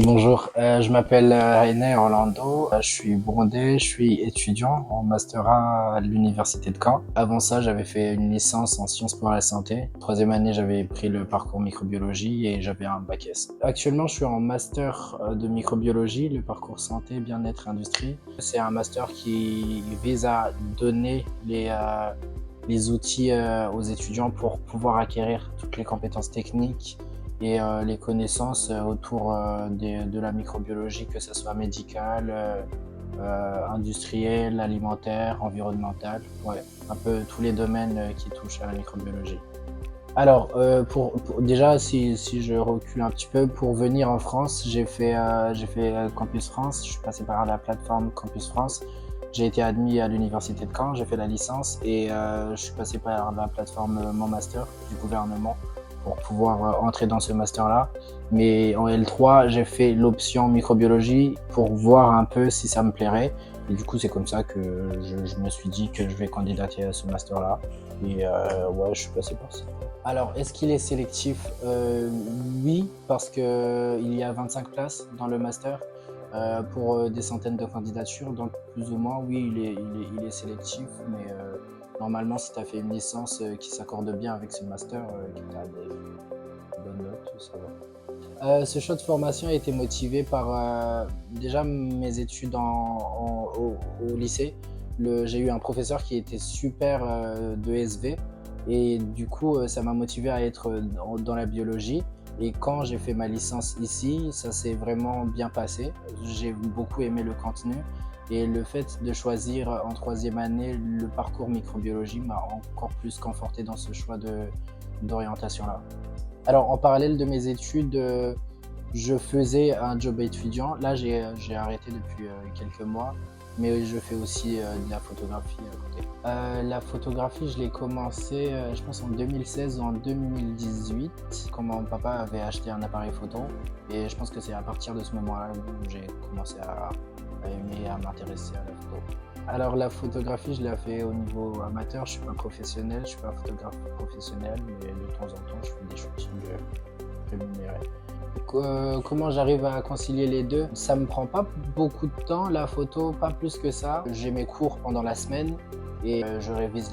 Bonjour, je m'appelle René Orlando, je suis burundais, je suis étudiant en Master 1 à l'Université de Caen. Avant ça, j'avais fait une licence en sciences pour la santé. Troisième année, j'avais pris le parcours microbiologie et j'avais un bac S. Actuellement, je suis en Master de microbiologie, le parcours santé, bien-être, industrie. C'est un master qui vise à donner les outils aux étudiants pour pouvoir acquérir toutes les compétences techniques et les connaissances autour de la microbiologie, que ce soit médicale, industrielle, alimentaire, environnementale, ouais, un peu tous les domaines qui touchent à la microbiologie. Alors, déjà, si je recule un petit peu, pour venir en France, j'ai fait Campus France, je suis passé par la plateforme Campus France, j'ai été admis à l'Université de Caen, j'ai fait la licence et je suis passé par la plateforme Mon Master du gouvernement pour pouvoir entrer dans ce master-là. Mais en L3, j'ai fait l'option microbiologie pour voir un peu si ça me plairait. Et du coup, c'est comme ça que je me suis dit que je vais candidater à ce master-là. Et ouais, je suis passé par ça. Alors, est-ce qu'il est sélectif? Oui, parce que il y a 25 places dans le master pour des centaines de candidatures. Donc, plus ou moins, oui, il est sélectif. Mais normalement, si tu as fait une licence qui s'accorde bien avec ce master, que tu as des bonnes notes, ça va. Ce choix de formation a été motivé par déjà mes études au lycée. J'ai eu un professeur qui était super de SV et du coup ça m'a motivé à être dans la biologie. Et quand j'ai fait ma licence ici, ça s'est vraiment bien passé. J'ai beaucoup aimé le contenu et le fait de choisir en troisième année le parcours microbiologie m'a encore plus conforté dans ce choix d'orientation-là. Alors, en parallèle de mes études, je faisais un job étudiant. Là, j'ai arrêté depuis quelques mois, mais je fais aussi de la photographie à côté. La photographie, je l'ai commencé, je pense, en 2016 ou en 2018, quand mon papa avait acheté un appareil photo. Et je pense que c'est à partir de ce moment-là où j'ai commencé à aimer, à m'intéresser à la photo. Alors la photographie, je l'ai fait au niveau amateur, je suis pas professionnel, je suis pas photographe professionnel, mais de temps en temps, je fais des shootings rémunérés. Comment j'arrive à concilier les deux? Ça me prend pas beaucoup de temps, la photo, pas plus que ça. J'ai mes cours pendant la semaine et je révise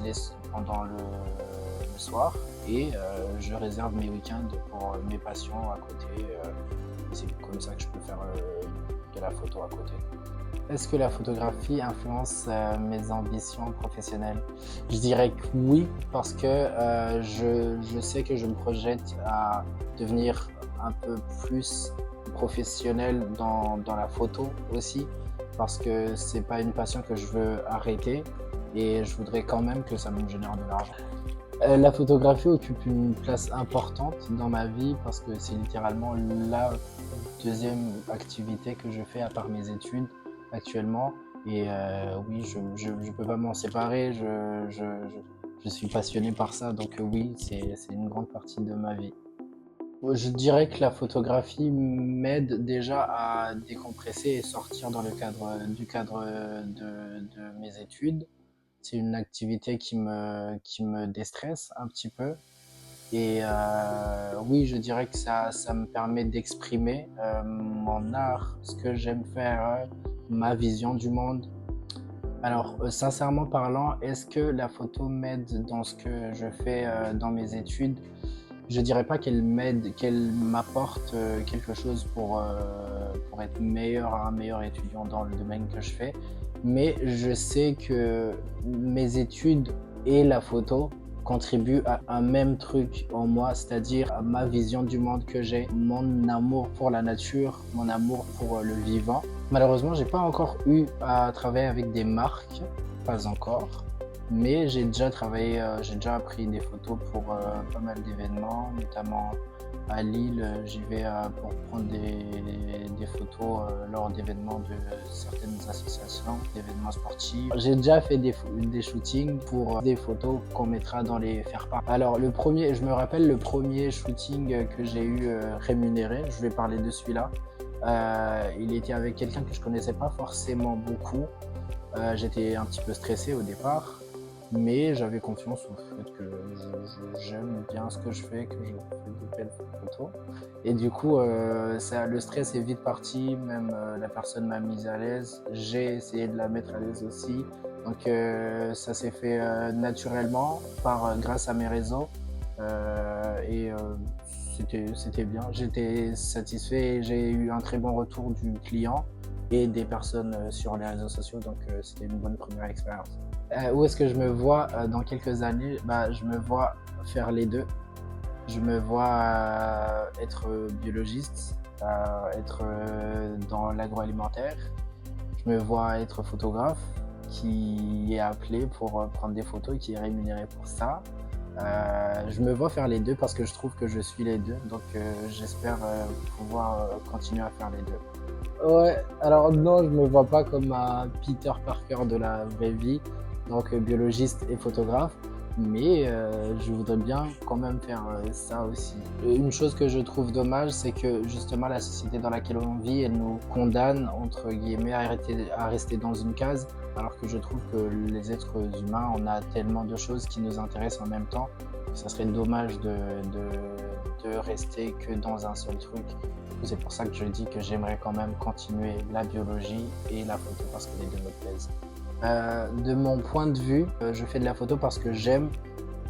pendant le soir et je réserve mes week-ends pour mes passions à côté. C'est comme ça que je peux faire de la photo à côté. Est-ce que la photographie influence mes ambitions professionnelles? Je dirais que oui, parce que je sais que je me projette à devenir un peu plus professionnel dans la photo aussi, parce que c'est pas une passion que je veux arrêter et je voudrais quand même que ça me génère de l'argent. La photographie occupe une place importante dans ma vie parce que c'est littéralement la deuxième activité que je fais à part mes études actuellement. Et oui, je peux pas m'en séparer. Je suis passionné par ça, donc oui, c'est une grande partie de ma vie. Je dirais que la photographie m'aide déjà à décompresser et sortir du cadre de mes études. C'est une activité qui me déstresse un petit peu. Et oui, je dirais que ça me permet d'exprimer mon art, ce que j'aime faire, ma vision du monde. Alors, sincèrement parlant, est-ce que la photo m'aide dans ce que je fais dans mes études? Je dirais pas qu'elle m'aide, qu'elle m'apporte quelque chose pour être un meilleur étudiant dans le domaine que je fais, mais je sais que mes études et la photo contribuent à un même truc en moi, c'est-à-dire à ma vision du monde que j'ai, mon amour pour la nature, mon amour pour le vivant. Malheureusement, j'ai pas encore eu à travailler avec des marques, pas encore. Mais j'ai déjà travaillé, j'ai déjà pris des photos pour pas mal d'événements, notamment à Lille. J'y vais pour prendre des photos lors d'événements de certaines associations, d'événements sportifs. J'ai déjà fait des shootings pour des photos qu'on mettra dans les faire-part. Alors je me rappelle le premier shooting que j'ai eu rémunéré. Je vais parler de celui-là. Il était avec quelqu'un que je connaissais pas forcément beaucoup. J'étais un petit peu stressé au départ. mais j'avais confiance au fait que j'aime bien ce que je fais, que je fais de belles photos. Et du coup, le stress est vite parti, même la personne m'a mise à l'aise. J'ai essayé de la mettre à l'aise aussi. Donc ça s'est fait naturellement grâce à mes réseaux. Et c'était bien. J'étais satisfait et j'ai eu un très bon retour du client et des personnes sur les réseaux sociaux. Donc c'était une bonne première expérience. Où est-ce que je me vois dans quelques années? Bah, je me vois faire les deux. Je me vois être biologiste, être dans l'agroalimentaire. Je me vois être photographe qui est appelé pour prendre des photos et qui est rémunéré pour ça. Je me vois faire les deux parce que je trouve que je suis les deux, donc j'espère pouvoir continuer à faire les deux. Ouais, alors non, je me vois pas comme un Peter Parker de la vraie vie, donc biologiste et photographe, mais je voudrais bien quand même faire ça aussi. Une chose que je trouve dommage, c'est que justement la société dans laquelle on vit, elle nous condamne, entre guillemets, à rester dans une case, alors que je trouve que les êtres humains, on a tellement de choses qui nous intéressent en même temps, que ça serait dommage de rester que dans un seul truc. C'est pour ça que je dis que j'aimerais quand même continuer la biologie et la photo parce que les deux me plaisent. De mon point de vue, je fais de la photo parce que j'aime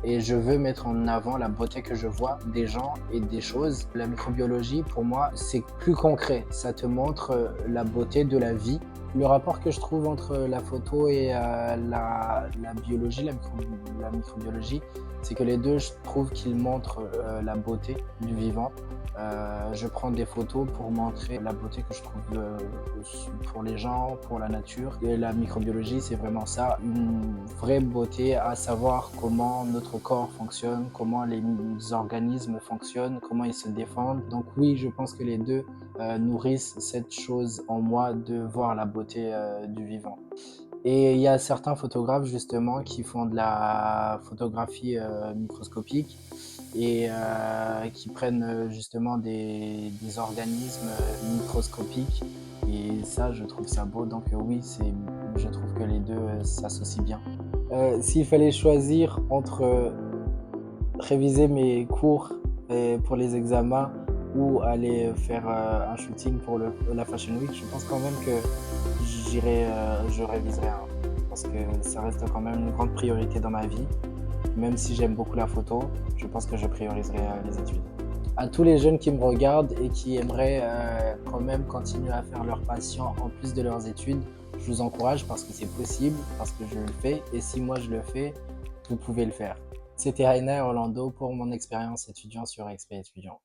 et je veux mettre en avant la beauté que je vois des gens et des choses. La microbiologie, pour moi, c'est plus concret. Ça te montre la beauté de la vie. Le rapport que je trouve entre la photo et la biologie, la microbiologie, c'est que les deux, je trouve qu'ils montrent la beauté du vivant. Je prends des photos pour montrer la beauté que je trouve pour les gens, pour la nature. Et la microbiologie, c'est vraiment ça, une vraie beauté, à savoir comment notre corps fonctionne, comment les organismes fonctionnent, comment ils se défendent. Donc oui, je pense que les deux nourrissent cette chose en moi de voir la beauté du vivant. Et il y a certains photographes justement qui font de la photographie microscopique et qui prennent justement des organismes microscopiques. Et ça, je trouve ça beau. Donc oui, je trouve que les deux s'associent bien. S'il fallait choisir entre réviser mes cours pour les examens ou aller faire un shooting pour la Fashion Week, je pense quand même que je réviserai un. Parce que ça reste quand même une grande priorité dans ma vie. Même si j'aime beaucoup la photo, je pense que je prioriserai les études. À tous les jeunes qui me regardent et qui aimeraient quand même continuer à faire leur passion en plus de leurs études, je vous encourage parce que c'est possible, parce que je le fais. Et si moi je le fais, vous pouvez le faire. C'était Rainer Orlando pour mon expérience étudiant sur XP étudiant.